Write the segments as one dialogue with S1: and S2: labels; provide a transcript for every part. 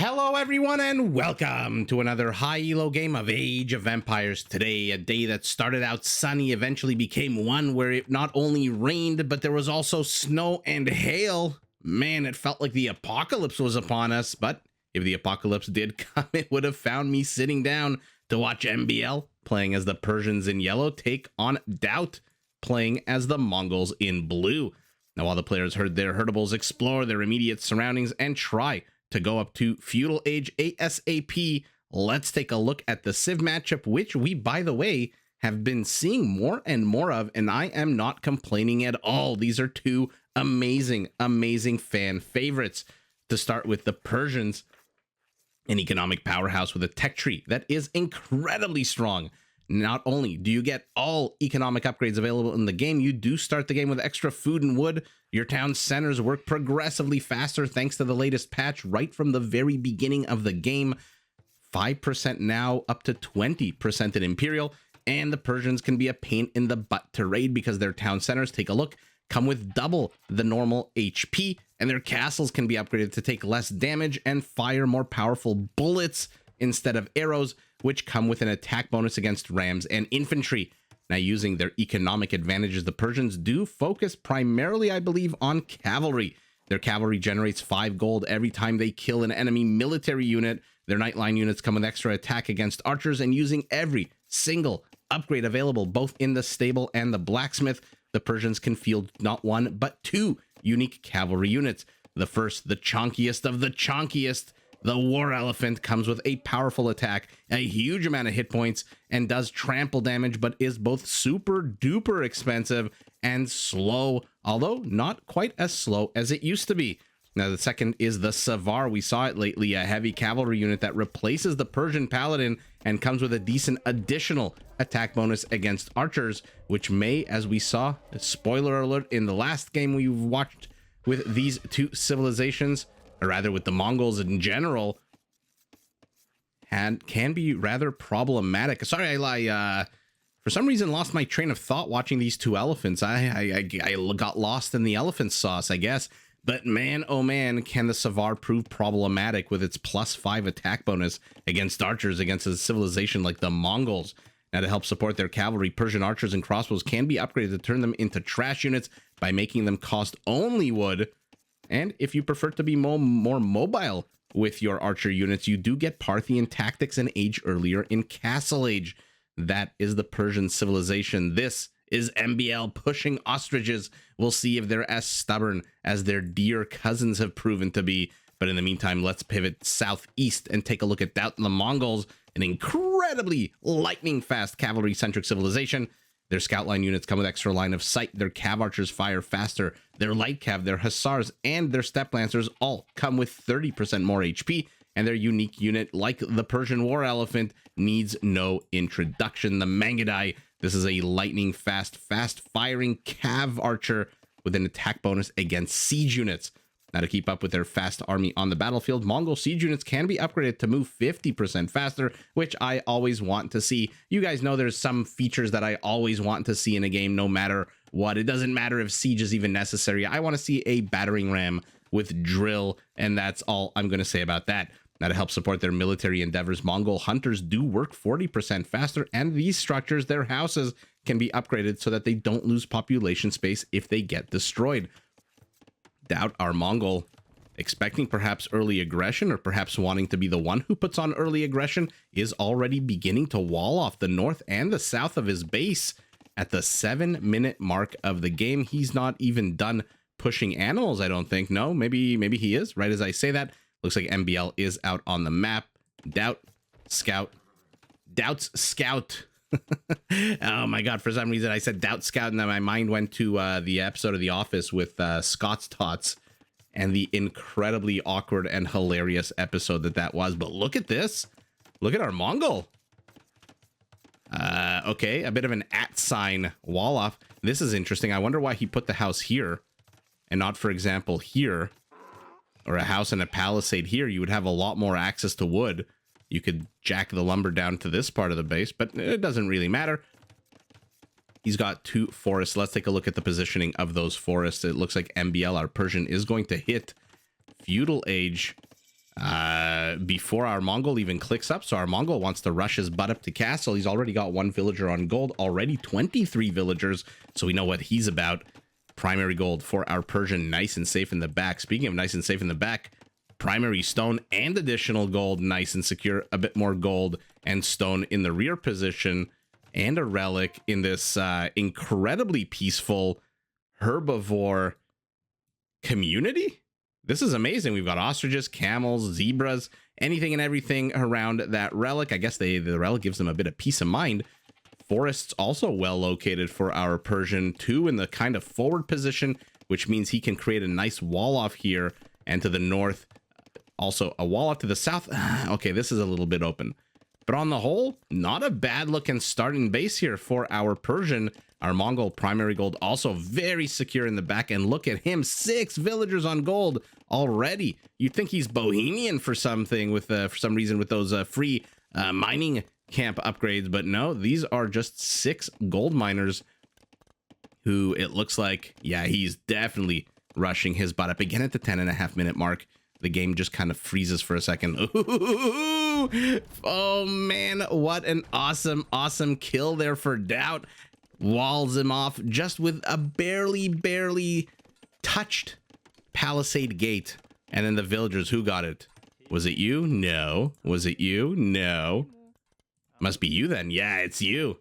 S1: Hello everyone and welcome to another high elo game of Age of Empires. Today, a day that started out sunny eventually became one where it not only rained, but there was also snow and hail. Man, it felt like the apocalypse was upon us, but if the apocalypse did come, it would have found me sitting down to watch MbL playing as the Persians in yellow take on GL.DauT playing as the Mongols in blue. Now, while the players heard their herdables explore their immediate surroundings and try to go up to Feudal Age ASAP, let's take a look at the Civ matchup, which we, by the way, have been seeing more and more of, and I am not complaining at all. These are two amazing fan favorites. To start with, the Persians, an economic powerhouse with a tech tree that is incredibly strong. Not only do you get all economic upgrades available in the game, you do start the game with extra food and wood. Your town centers work progressively faster thanks to the latest patch right from the very beginning of the game. 5% now, up to 20% in Imperial, and the Persians can be a pain in the butt to raid because their town centers, take a look, come with double the normal HP, and their castles can be upgraded to take less damage and fire more powerful bullets instead of arrows, which come with an attack bonus against rams and infantry. Now, using their economic advantages, the Persians do focus primarily, I believe, on cavalry. Their cavalry generates 5 gold every time they kill an enemy military unit. Their nightline units come with extra attack against archers, and using every single upgrade available, both in the stable and the blacksmith, the Persians can field not one, but 2 unique cavalry units. The first, the chonkiest of the chonkiest, the War Elephant, comes with a powerful attack, a huge amount of hit points, and does trample damage, but is both super duper expensive and slow, although not quite as slow as it used to be. Now, the second is the Savar. We saw it lately, a heavy cavalry unit that replaces the Persian Paladin and comes with a decent additional attack bonus against archers, which may, as we saw, spoiler alert, in the last game we've watched with these two civilizations, or rather with the Mongols in general, and can be rather problematic. Sorry, I for some reason lost my train of thought watching these two elephants. I got lost in the elephant sauce, I guess. But man, oh man, can the Savar prove problematic with its +5 attack bonus against archers against a civilization like the Mongols. Now, to help support their cavalry, Persian archers and crossbows can be upgraded to turn them into trash units by making them cost only wood. And if you prefer to be more mobile with your archer units, you do get Parthian tactics and age earlier in Castle Age. That is the Persian civilization. This is MbL pushing ostriches. We'll see if they're as stubborn as their dear cousins have proven to be. But in the meantime, let's pivot southeast and take a look at GL.DauT and the Mongols, an incredibly lightning-fast cavalry-centric civilization. Their scout line units come with extra line of sight. Their cav archers fire faster. Their light cav, their hussars, and their steppe lancers all come with 30% more HP. And their unique unit, like the Persian War Elephant, needs no introduction. The Mangadai. This is a lightning fast firing cav archer with an attack bonus against siege units. Now, to keep up with their fast army on the battlefield, Mongol siege units can be upgraded to move 50% faster, which I always want to see. You guys know there's some features that I always want to see in a game, no matter what. It doesn't matter if siege is even necessary. I want to see a battering ram with drill, and that's all I'm going to say about that. Now, to help support their military endeavors, Mongol hunters do work 40% faster, and these structures, their houses, can be upgraded so that they don't lose population space if they get destroyed. GL.DauT, our Mongol, expecting perhaps early aggression, or perhaps wanting to be the one who puts on early aggression, is already beginning to wall off the north and the south of his base. At the 7-minute mark of the game, he's not even done pushing animals, I don't think. No, maybe he is. Right as I say that, looks like MbL is out on the map. GL.DauT, scout. GL.DauT's scout. Oh my god, for some reason I said GL.DauT scout and then my mind went to the episode of The Office with Scott's Tots and the incredibly awkward and hilarious episode that was. But look at this. Look at our Mongol. Okay, a bit of an @ sign wall off. This is interesting. I wonder why he put the house here and not, for example, here, or a house and a palisade here. You would have a lot more access to wood. You could jack the lumber down to this part of the base, but it doesn't really matter. He's got 2 forests. Let's take a look at the positioning of those forests. It looks like MbL, our Persian, is going to hit Feudal Age before our Mongol even clicks up. So our Mongol wants to rush his butt up to castle. He's already got 1 villager on gold, already 23 villagers. So we know what he's about. Primary gold for our Persian, nice and safe in the back. Speaking of nice and safe in the back, primary stone and additional gold, nice and secure. A bit more gold and stone in the rear position, and a relic in this incredibly peaceful herbivore community. This is amazing. We've got ostriches, camels, zebras, anything and everything around that relic. I guess the relic gives them a bit of peace of mind. Forests also well located for our Persian, 2 in the kind of forward position, which means he can create a nice wall off here, and to the north also a wall off to the south. Okay, this is a little bit open, but on the whole, not a bad looking starting base here for our Persian. Our Mongol primary gold also very secure in the back, and look at him, 6 villagers on gold already. You'd think he's Bohemian for something with for some reason with those free mining camp upgrades, but no, these are just 6 gold miners who it looks like, yeah, he's definitely rushing his butt up. Again at the 10.5 minute mark, the game just kind of freezes for a second. Ooh, oh man, what an awesome kill there for DauT. Walls him off just with a barely touched palisade gate. And then the villagers, who got it? Was it you? No. Was it you? No. Must be you then. Yeah, it's you.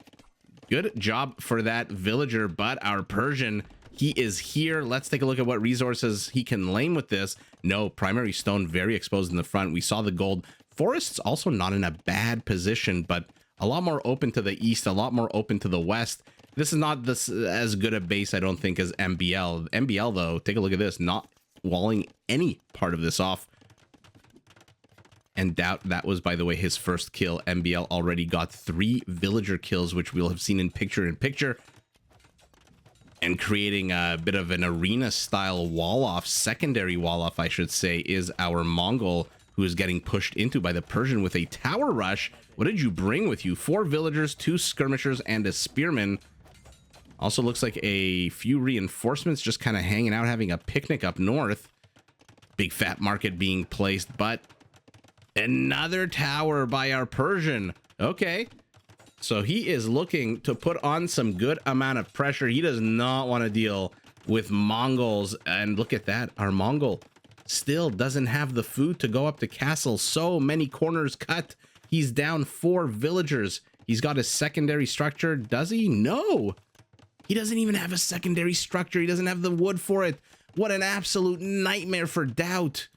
S1: Good job for that villager, but our Persian, he is here. Let's take a look at what resources he can claim with this. No, primary stone very exposed in the front. We saw the gold. Forests also not in a bad position, but a lot more open to the east, a lot more open to the west. This is not as good a base, I don't think, as MbL. MbL, though, take a look at this, not walling any part of this off. And DauT, that was, by the way, his first kill. MbL already got 3 villager kills, which we'll have seen in picture. And creating a bit of an arena-style wall-off, secondary wall-off, I should say, is our Mongol, who is getting pushed into by the Persian with a tower rush. What did you bring with you? 4 villagers, 2 skirmishers, and a spearman. Also looks like a few reinforcements just kind of hanging out, having a picnic up north. Big fat market being placed, but another tower by our Persian. Okay, so he is looking to put on some good amount of pressure. He does not want to deal with Mongols. And look at that, our Mongol still doesn't have the food to go up to castle. So many corners cut. He's down 4 villagers. He's got a secondary structure. Does he? No. He doesn't even have a secondary structure. He doesn't have the wood for it. What an absolute nightmare for DauT.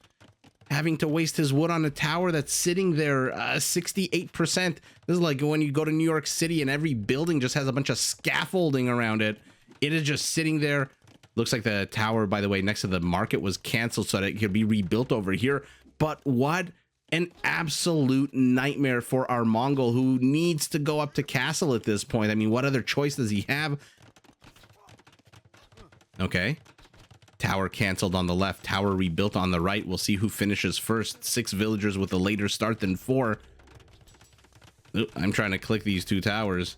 S1: Having to waste his wood on a tower that's sitting there 68%. This is like when you go to New York City and every building just has a bunch of scaffolding around it. It is just sitting there. Looks like the tower, by the way, next to the market was canceled so that it could be rebuilt over here. But what an absolute nightmare for our Mongol, who needs to go up to castle at this point. I mean, what other choice does he have? Okay. Tower canceled on the left, tower rebuilt on the right. We'll see who finishes first. 6 villagers with a later start than 4. Oop, I'm trying to click these 2 towers.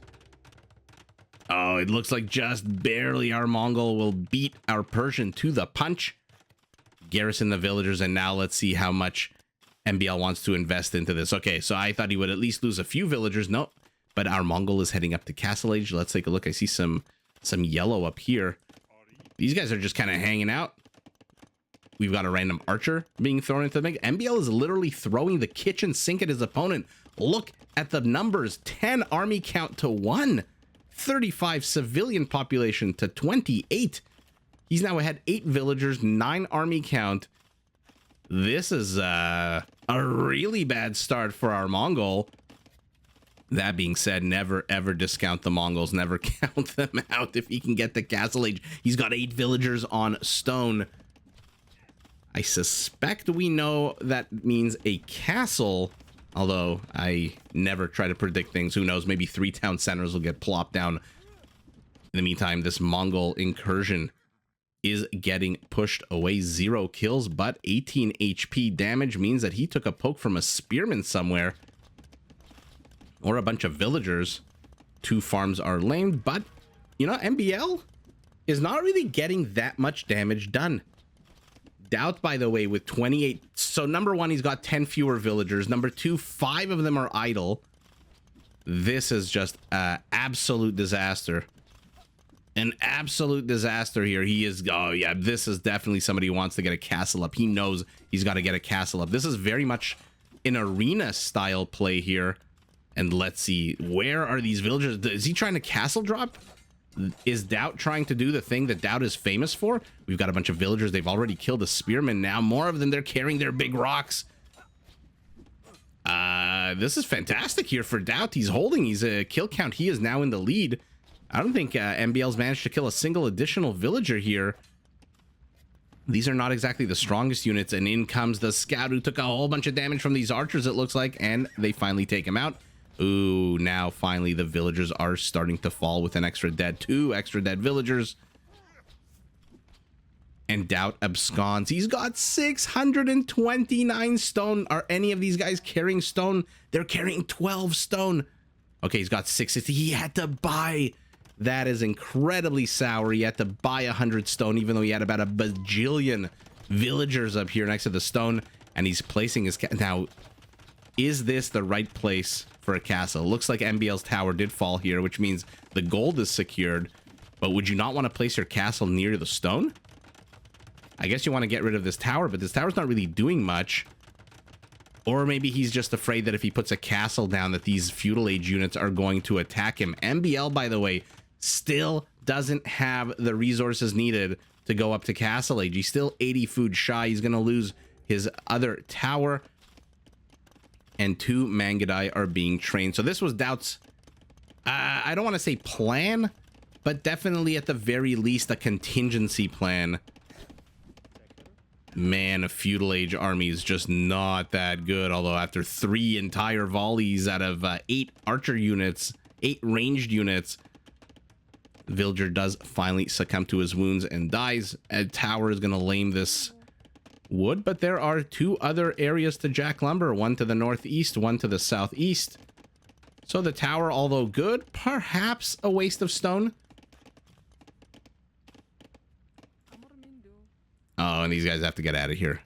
S1: Oh, it looks like just barely our Mongol will beat our Persian to the punch. Garrison the villagers, and now let's see how much MbL wants to invest into this. Okay, so I thought he would at least lose a few villagers. Nope. But our Mongol is heading up to Castle Age. Let's take a look. I see some yellow up here. These guys are just kind of hanging out. We've got a random archer being thrown into the mix. MbL is literally throwing the kitchen sink at his opponent. Look at the numbers. 10 army count to 1. 35 civilian population to 28. He's now ahead 8 villagers, 9 army count. This is a really bad start for our Mongol. That being said, never ever discount the Mongols. Never count them out if he can get to Castle Age. He's got 8 villagers on stone. I suspect we know that means a castle, although I never try to predict things. Who knows? Maybe 3 town centers will get plopped down. In the meantime, this Mongol incursion is getting pushed away. 0 kills, but 18 HP damage means that he took a poke from a spearman somewhere. Or a bunch of villagers. 2 farms are lamed, but you know, MbL is not really getting that much damage done. DauT, by the way, with 28. So number one, he's got 10 fewer villagers. Number two, 5 of them are idle. This is just an absolute disaster. An absolute disaster here. He is, oh yeah, this is definitely somebody who wants to get a castle up. He knows he's got to get a castle up. This is very much an arena style play here. And let's see, where are these villagers? Is he trying to castle drop? Is DauT trying to do the thing that DauT is famous for? We've got a bunch of villagers. They've already killed the spearmen. Now more of them, they're carrying their big rocks. This is fantastic here for DauT. He's holding his kill count. He is now in the lead. I don't think MbL's managed to kill a single additional villager here. These are not exactly the strongest units. And in comes the scout who took a whole bunch of damage from these archers, it looks like. And they finally take him out. Ooh, now finally the villagers are starting to fall with an extra dead. 2 extra dead villagers. And DauT absconds. He's got 629 stone. Are any of these guys carrying stone? They're carrying 12 stone. Okay, he's got 660. He had to buy. That is incredibly sour. He had to buy 100 stone, even though he had about a bajillion villagers up here next to the stone. And he's placing his... Now, is this the right place for a castle? Looks like MbL's tower did fall here, which means the gold is secured. But would you not want to place your castle near the stone? I guess you want to get rid of this tower, but this tower's not really doing much. Or maybe he's just afraid that if he puts a castle down that these Feudal Age units are going to attack him. MbL, by the way, still doesn't have the resources needed to go up to Castle Age. He's still 80 food shy. He's going to lose his other tower. And 2 Mangudai are being trained. So this was DauT's, I don't want to say plan, but definitely at the very least a contingency plan. Man, a Feudal Age army is just not that good. Although after 3 entire volleys out of 8 archer units, 8 ranged units, the villager does finally succumb to his wounds and dies. A tower is going to lame this wood, but there are 2 other areas to jack lumber, one to the northeast, one to the southeast. So the tower, although good, perhaps a waste of stone. Oh, and these guys have to get out of here.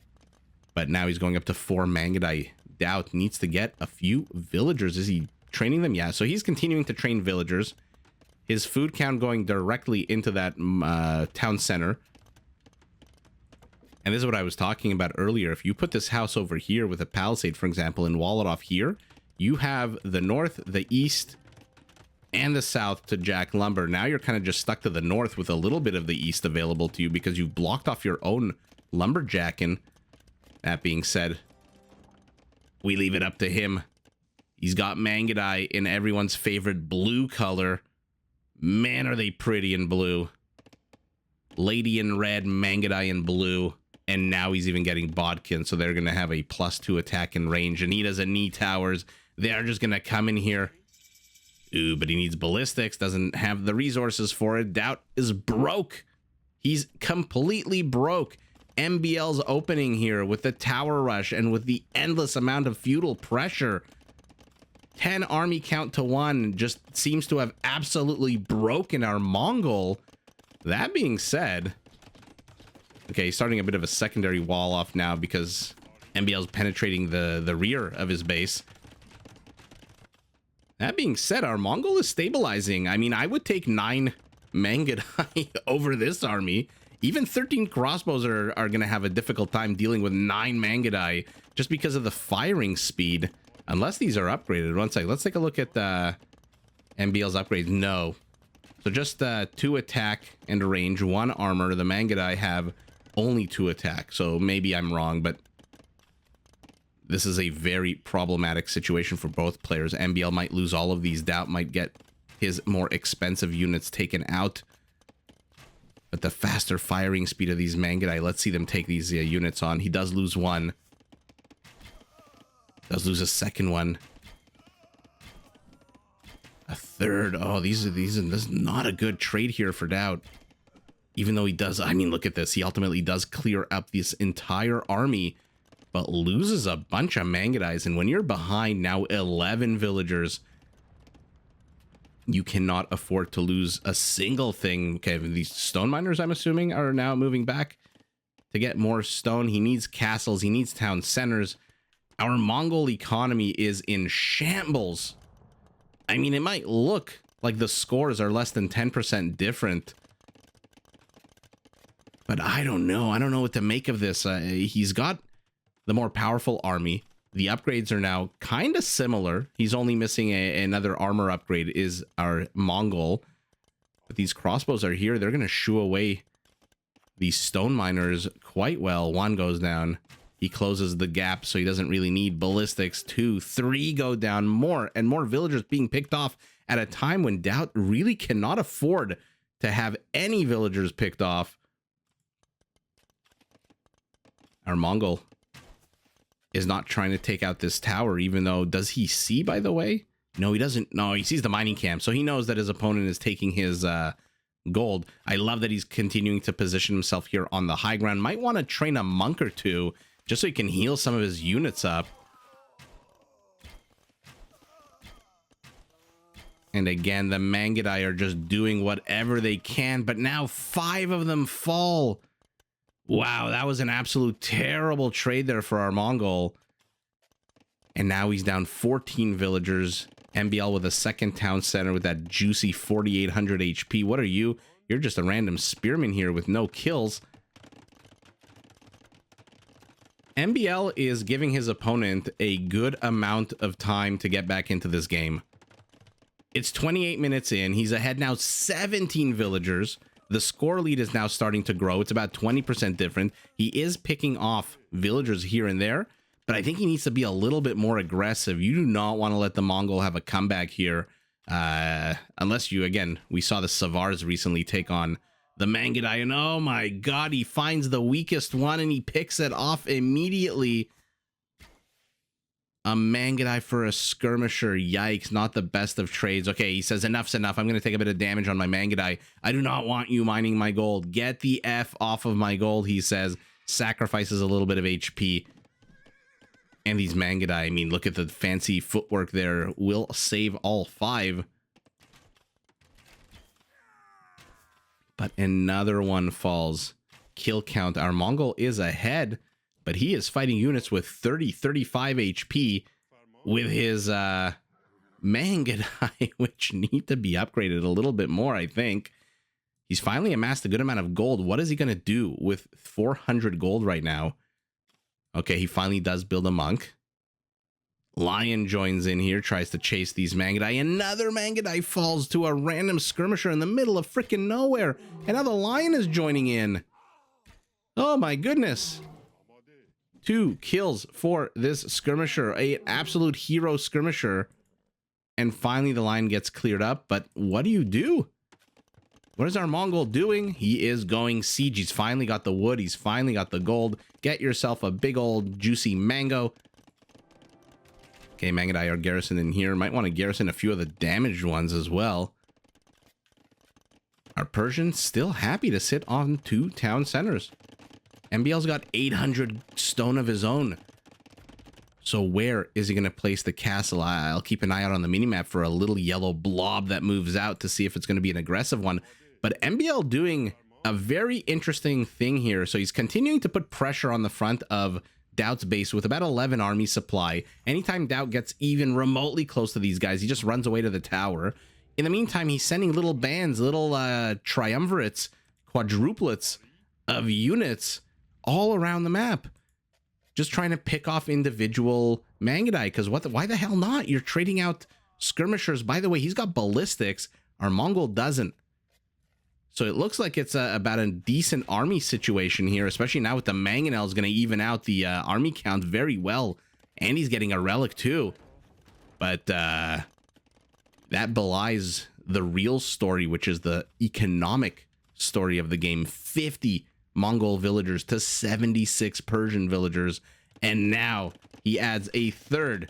S1: But now he's going up to 4 Mangudai. DauT needs to get a few villagers. Is he training them? Yeah, so he's continuing to train villagers. His food count going directly into that town center. And this is what I was talking about earlier. If you put this house over here with a palisade, for example, and wall it off here, you have the north, the east, and the south to jack lumber. Now you're kind of just stuck to the north with a little bit of the east available to you because you've blocked off your own lumberjacking. That being said, we leave it up to him. He's got Mangudai in everyone's favorite blue color. Man, are they pretty in blue. Lady in red, Mangudai in blue. And now he's even getting Bodkin, so they're going to have a +2 attack in range. And he doesn't need towers. They're just going to come in here. Ooh, but he needs ballistics, doesn't have the resources for it. DauT is broke. He's completely broke. MbL's opening here with the tower rush and with the endless amount of feudal pressure. 10 army count to 1 just seems to have absolutely broken our Mongol. That being said... Okay, he's starting a bit of a secondary wall off now because MbL's penetrating the rear of his base. That being said, our Mongol is stabilizing. I mean, I would take 9 Mangudai over this army. Even 13 crossbows are going to have a difficult time dealing with 9 Mangudai just because of the firing speed. Unless these are upgraded. One sec, let's take a look at MbL's upgrades. No. So just 2 attack and range, 1 armor. The Mangudai have only 2 attack, so maybe I'm wrong, but this is a very problematic situation for both players. MbL might lose all of these. DauT might get his more expensive units taken out. But the faster firing speed of these Mangudai, let's see them take these units on. He does lose 1. Does lose a second one. A third. Oh, this is not a good trade here for DauT. Even though he does, I mean, look at this. He ultimately does clear up this entire army, but loses a bunch of Mangudais. And when you're behind now 11 villagers, you cannot afford to lose a single thing. Okay, these stone miners, I'm assuming, are now moving back. to get more stone. He needs castles. He needs town centers. Our Mongol economy is in shambles. I mean, it might look like the scores are less than 10% different, but I don't know. I don't know what to make of this. He's got the more powerful army. The upgrades are now kind of similar. He's only missing another armor upgrade is our Mongol. But these crossbows are here. They're going to shoo away these stone miners quite well. One goes down. He closes the gap, so he doesn't really need ballistics. 2, 3 go down. More and more villagers being picked off at a time when DauT really cannot afford to have any villagers picked off. Our Mongol is not trying to take out this tower, even though, does he see, by the way? No, he doesn't. No, he sees the mining camp, so he knows that his opponent is taking his gold. I love that he's continuing to position himself here on the high ground. Might want to train a monk or two, just so he can heal some of his units up. And again, the Mangudai are just doing whatever they can, but now 5 of them fall. Wow, that was an absolute terrible trade there for our Mongol. And now he's down 14 villagers. MbL with a second town center with that juicy 4,800 HP. What are you? You're just a random spearman here with no kills. MbL is giving his opponent a good amount of time to get back into this game. It's 28 minutes in. He's ahead now 17 villagers. The score lead is now starting to grow. It's about 20% different. He is picking off villagers here and there, but I think he needs to be a little bit more aggressive. You do not want to let the Mongol have a comeback here. Unless you, again, we saw the Savars recently take on the Mangudai, and oh my god, he finds the weakest one and he picks it off immediately. A Mangudai for a skirmisher. Yikes, not the best of trades. Okay, he says enough's enough. I'm going to take a bit of damage on my Mangudai. I do not want you mining my gold. Get the F off of my gold, he says. Sacrifices a little bit of HP. And these Mangudai, I mean, look at the fancy footwork there. Will save all 5. But another one falls. Kill count. Our Mongol is ahead, but he is fighting units with 30, 35 HP with his Mangudai, which need to be upgraded a little bit more, I think. He's finally amassed a good amount of gold. What is he going to do with 400 gold right now? Okay, he finally does build a monk. Lion joins in here, tries to chase these Mangudai. Another Mangudai falls to a random skirmisher in the middle of freaking nowhere. And now the Lion is joining in. Oh my goodness. 2 kills for this skirmisher, an absolute hero skirmisher. And finally the line gets cleared up, but what do you do? What is our Mongol doing? He is going siege. He's finally got the wood. He's finally got the gold. Get yourself a big old juicy mango. Okay, Mangudai are garrisoned in here. Might want to garrison a few of the damaged ones as well. Our Persians still happy to sit on 2 town centers. MbL's got 800 stone of his own. So where is he going to place the castle? I'll keep an eye out on the minimap for a little yellow blob that moves out to see if it's going to be an aggressive one. But MbL doing a very interesting thing here. So he's continuing to put pressure on the front of DauT's base with about 11 army supply. Anytime DauT gets even remotely close to these guys, he just runs away to the tower. In the meantime, he's sending little bands, little triumvirates, quadruplets of units all around the map, just trying to pick off individual Mangudai. Because why the hell not? You're trading out skirmishers. By the way, he's got ballistics. Our Mongol doesn't. So it looks like it's about a decent army situation here, especially now with the Mangonel is going to even out the army count very well. And he's getting a relic too. But that belies the real story, which is the economic story of the game. 50 Mongol villagers to 76 Persian villagers. And now he adds a 3rd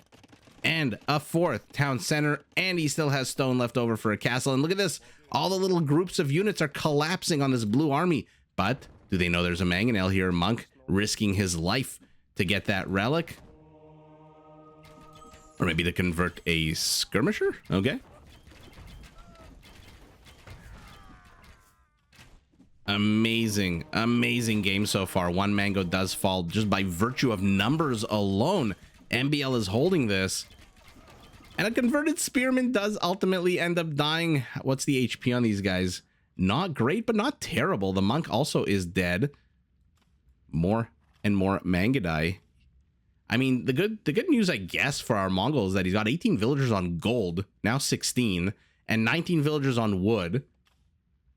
S1: and a 4th town center, and he still has stone left over for a castle. And look at this. All the little groups of units are collapsing on this blue army. But do they know there's a Mangonel here? Monk risking his life to get that relic. Or maybe to convert a skirmisher? Okay. Amazing, amazing game so far. One mango does fall just by virtue of numbers alone. MbL is holding this. And a converted spearman does ultimately end up dying. What's the HP on these guys? Not great, but not terrible. The monk also is dead. More and more Mangadai. I mean, the good news, I guess, for our Mongol is that he's got 18 villagers on gold, now 16, and 19 villagers on wood.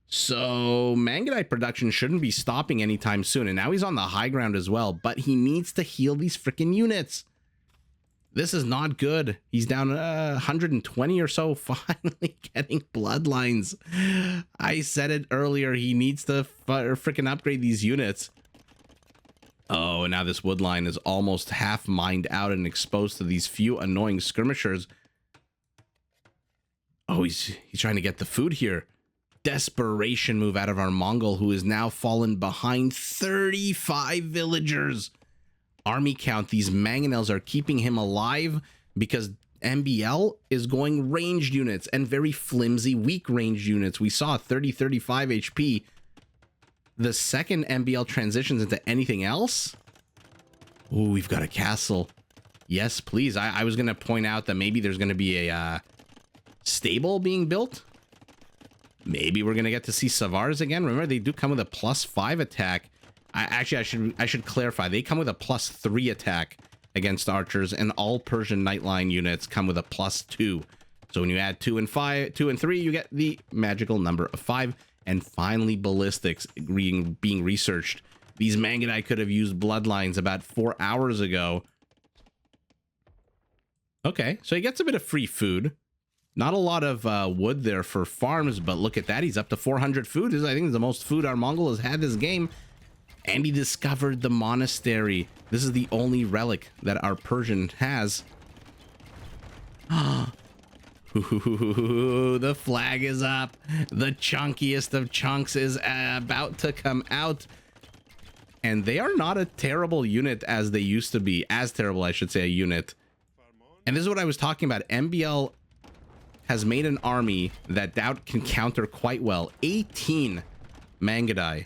S1: So Mangadai production shouldn't be stopping anytime soon. And now he's on the high ground as well, but he needs to heal these freaking units. This is not good. He's down 120 or so, finally getting bloodlines. I said it earlier, he needs to freaking upgrade these units. Oh, and now this wood line is almost half mined out and exposed to these few annoying skirmishers. Oh, he's trying to get the food here. Desperation move out of our Mongol, who is now fallen behind 35 villagers. Army count, these mangonels are keeping him alive because MbL is going ranged units and very flimsy, weak ranged units. We saw 30-35 HP. The second MbL transitions into anything else. Oh, we've got a castle. Yes, please. I was going to point out that maybe there's going to be a stable being built. Maybe we're going to get to see Savars again. Remember, they do come with a +5 attack. I should clarify. They come with a +3 attack against archers, and all Persian Nightline units come with a +2. So when you add 2 and 3, you get the magical number of 5. And finally, ballistics being researched. These Mangadai could have used bloodlines about 4 hours ago. Okay, so he gets a bit of free food. Not a lot of wood there for farms, but look at that. He's up to 400 food. This is, I think, the most food our Mongol has had this game. And he discovered the monastery. This is the only relic that our Persian has. The flag is up. The chunkiest of chunks is about to come out. And they are not a terrible unit as they used to be. As terrible, I should say, a unit. And this is what I was talking about. MbL has made an army that DauT can counter quite well. 18 Mangadai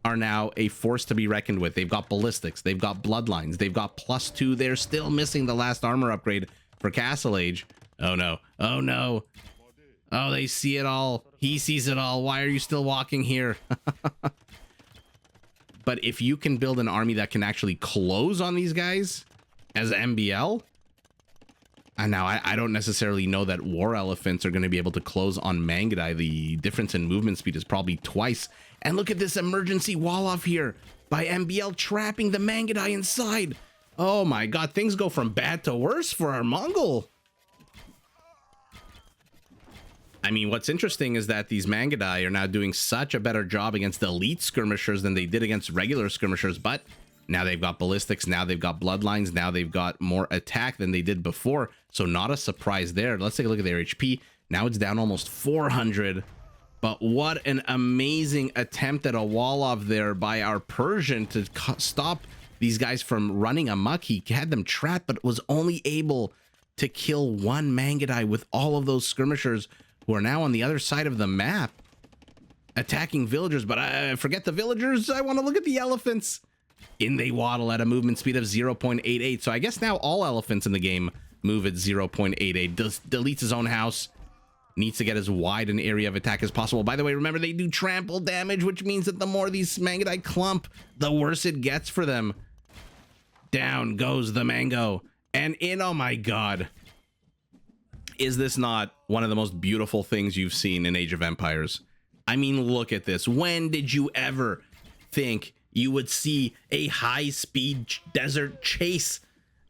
S1: are now a force to be reckoned with. They've got ballistics, they've got bloodlines, they've got +2. They're still missing the last armor upgrade for Castle Age. Oh no, oh no. Oh, they see it all. He sees it all. Why are you still walking here? But if you can build an army that can actually close on these guys as MbL, and now I don't necessarily know that war elephants are going to be able to close on Mangadai. The difference in movement speed is probably twice. And look at this emergency wall off here by MbL trapping the Mangadai inside. Oh my god, things go from bad to worse for our Mongol. I mean, what's interesting is that these Mangadai are now doing such a better job against elite skirmishers than they did against regular skirmishers, but now they've got ballistics, now they've got bloodlines, now they've got more attack than they did before, so not a surprise there. Let's take a look at their HP. Now it's down almost 400. But what an amazing attempt at a wall off there by our Persian to stop these guys from running amok. He had them trapped, but was only able to kill one Mangadai with all of those skirmishers who are now on the other side of the map attacking villagers. But I forget the villagers. I want to look at the elephants. In they waddle at a movement speed of 0.88. So I guess now all elephants in the game move at 0.88. Deletes his own house. Needs to get as wide an area of attack as possible. By the way, remember, they do trample damage, which means that the more these Mangadai clump, the worse it gets for them. Down goes the mango. And in, oh my god. Is this not one of the most beautiful things you've seen in Age of Empires? I mean, look at this. When did you ever think you would see a high-speed desert chase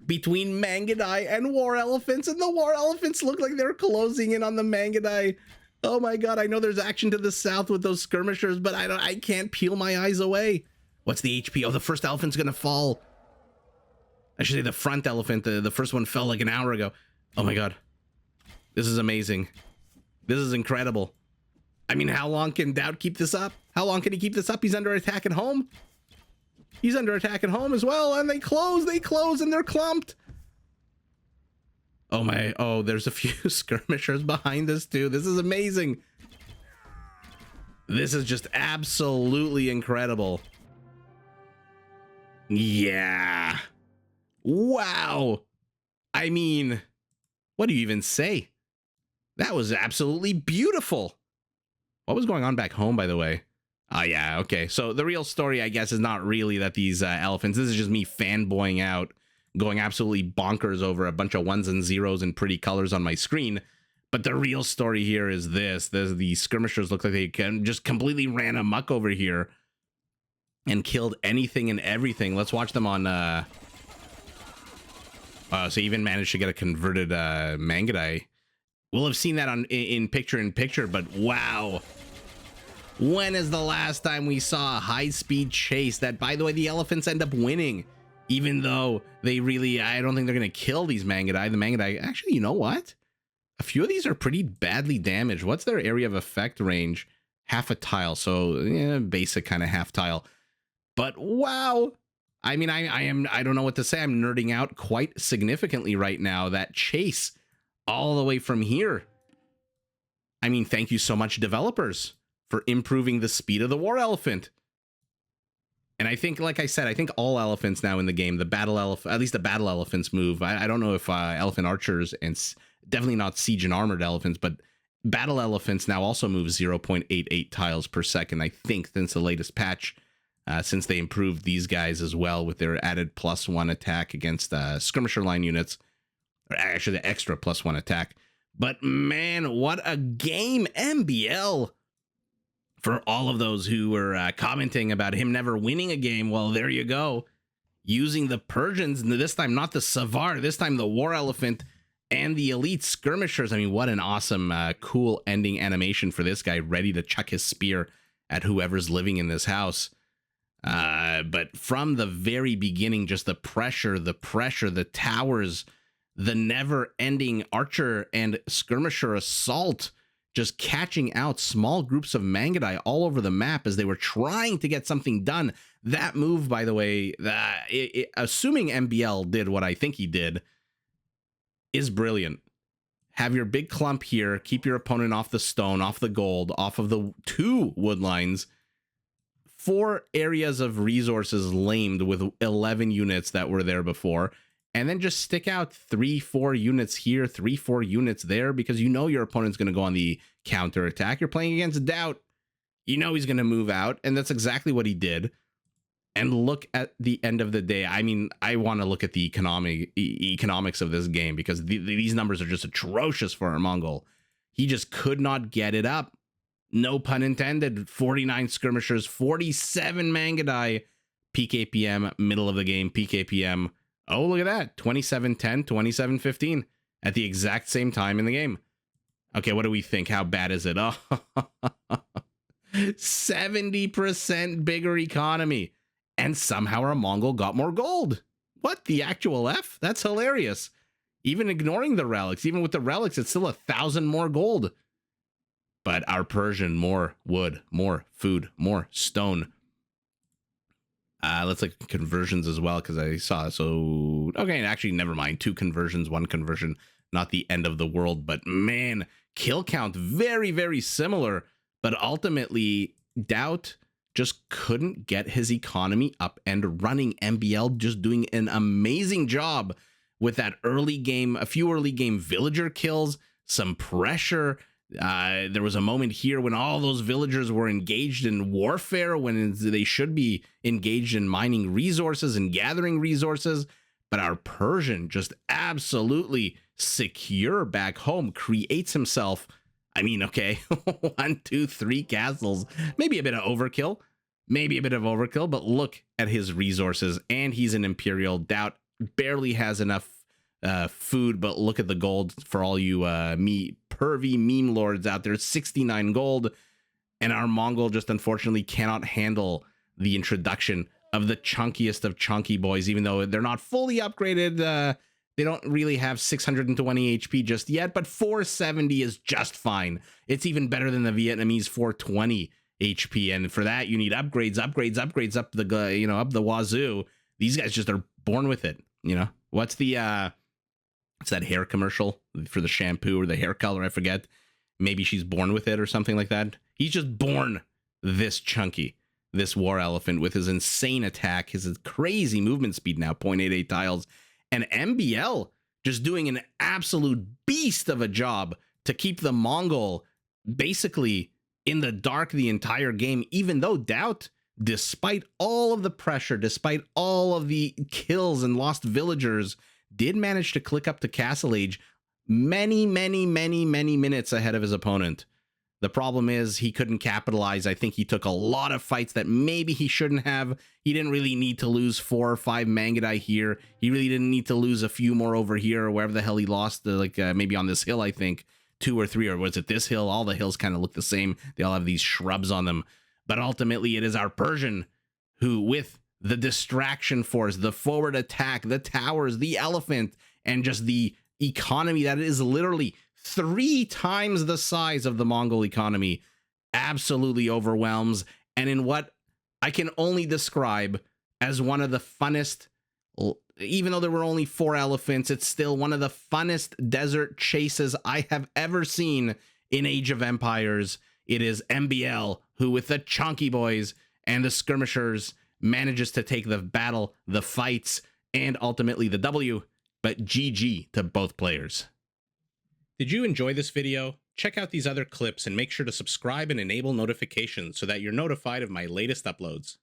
S1: between Mangadai and war elephants, and the war elephants look like they're closing in on the Mangadai? Oh my god, I know there's action to the south with those skirmishers, but I can't peel my eyes away. What's the HP? Oh, the first elephant's gonna fall. I should say the front elephant. The first one fell like an hour ago. Oh my god. This is amazing. This is incredible. I mean, how long can DauT keep this up? How long can he keep this up? He's under attack at home. He's under attack at home as well, and they close, and they're clumped. Oh my, oh, there's a few skirmishers behind us too. This is amazing. This is just absolutely incredible. Yeah. Wow. I mean, what do you even say? That was absolutely beautiful. What was going on back home, by the way? Oh, yeah, okay. So the real story, I guess, is not really that these elephants, this is just me fanboying out, going absolutely bonkers over a bunch of ones and zeros and pretty colors on my screen. But the real story here is this. The skirmishers look like they just completely ran amok over here and killed anything and everything. Let's watch them on... so even managed to get a converted Mangadai. We'll have seen that on in picture, but wow. When is the last time we saw a high-speed chase that, by the way, the elephants end up winning? Even though they really... I don't think they're going to kill these Mangadai. The Mangadai... Actually, you know what? A few of these are pretty badly damaged. What's their area of effect range? Half a tile. So, yeah, basic kind of half tile. But wow. I mean, I don't know what to say. I'm nerding out quite significantly right now. That chase all the way from here. I mean, thank you so much, developers, for improving the speed of the war elephant. And I think, like I said, I think all elephants now in the game, the battle elephant, at least the battle elephants move. I don't know if elephant archers and definitely not siege and armored elephants, but battle elephants now also move 0.88 tiles per second, I think, since the latest patch. Since they improved these guys as well with their added +1 attack against skirmisher line units, or actually the extra +1 attack. But man, what a game, MbL! For all of those who were commenting about him never winning a game, well, there you go. Using the Persians, this time not the Savar, this time the war elephant and the elite skirmishers. I mean, what an awesome, cool ending animation for this guy, ready to chuck his spear at whoever's living in this house. But from the very beginning, just the pressure, the towers, the never-ending archer and skirmisher assault, just catching out small groups of Mangadai all over the map as they were trying to get something done. That move, by the way, assuming MbL did what I think he did, is brilliant. Have your big clump here, keep your opponent off the stone, off the gold, off of the 2 wood lines. 4 areas of resources lamed with 11 units that were there before, and then just stick out 3-4 units here, 3-4 units there, because you know your opponent's going to go on the counter attack. You're playing against DauT. You know he's going to move out, and that's exactly what he did. And look at the end of the day. I mean, I want to look at the economics of this game, because these numbers are just atrocious for our Mongol. He just could not get it up. No pun intended. 49 skirmishers, 47 Mangadai, peak APM, middle of the game, peak APM. Oh, look at that. 27-10, 27-15 at the exact same time in the game. Okay, what do we think? How bad is it? Oh, 70% bigger economy. And somehow our Mongol got more gold. What the actual F? That's hilarious. Even ignoring the relics, even with the relics, it's still 1,000 more gold. But our Persian, more wood, more food, more stone. Let's look at conversions as well, because I saw. So, okay, actually, never mind. 2 conversions, 1 conversion. Not the end of the world. But man, kill count, very, very similar. But ultimately, DauT just couldn't get his economy up and running. MbL just doing an amazing job with that early game, a few early game villager kills, some pressure. There was a moment here when all those villagers were engaged in warfare when they should be engaged in mining resources and gathering resources. But our Persian, just absolutely secure back home, creates himself, I mean, okay, 1, 2, 3 castles, maybe a bit of overkill, but look at his resources, and he's an Imperial. DauT barely has enough food, but look at the gold for all you pervy meme lords out there. 69 gold, and our Mongol just unfortunately cannot handle the introduction of the chunkiest of chunky boys, even though they're not fully upgraded. They don't really have 620 HP just yet, but 470 is just fine. It's even better than the Vietnamese 420 HP, and for that you need upgrades up the up the wazoo. These guys just are born with it. What's the it's that hair commercial for the shampoo or the hair color, I forget. Maybe she's born with it or something like that. He's just born this chunky, this war elephant with his insane attack, his crazy movement speed now, 0.88 tiles, and MbL just doing an absolute beast of a job to keep the Mongol basically in the dark the entire game, even though GL.DauT, despite all of the pressure, despite all of the kills and lost villagers, did manage to click up to Castle Age many minutes ahead of his opponent. The problem is he couldn't capitalize. I think he took a lot of fights that maybe he shouldn't have. He didn't really need to lose 4 or 5 Mangudai here. He really didn't need to lose a few more over here or wherever the hell he lost, maybe on this hill, I think, 2 or 3, or was it this hill? All the hills kind of look the same. They all have these shrubs on them. But ultimately, it is our Persian who, with the distraction force, the forward attack, the towers, the elephant, and just the economy that is literally 3 times the size of the Mongol economy, absolutely overwhelms. And in what I can only describe as one of the funnest, even though there were only 4 elephants, it's still one of the funnest desert chases I have ever seen in Age of Empires. It is MbL who, with the chunky boys and the skirmishers, manages to take the battle, the fights, and ultimately the W. But GG to both players. Did you enjoy this video? Check out these other clips and make sure to subscribe and enable notifications so that you're notified of my latest uploads.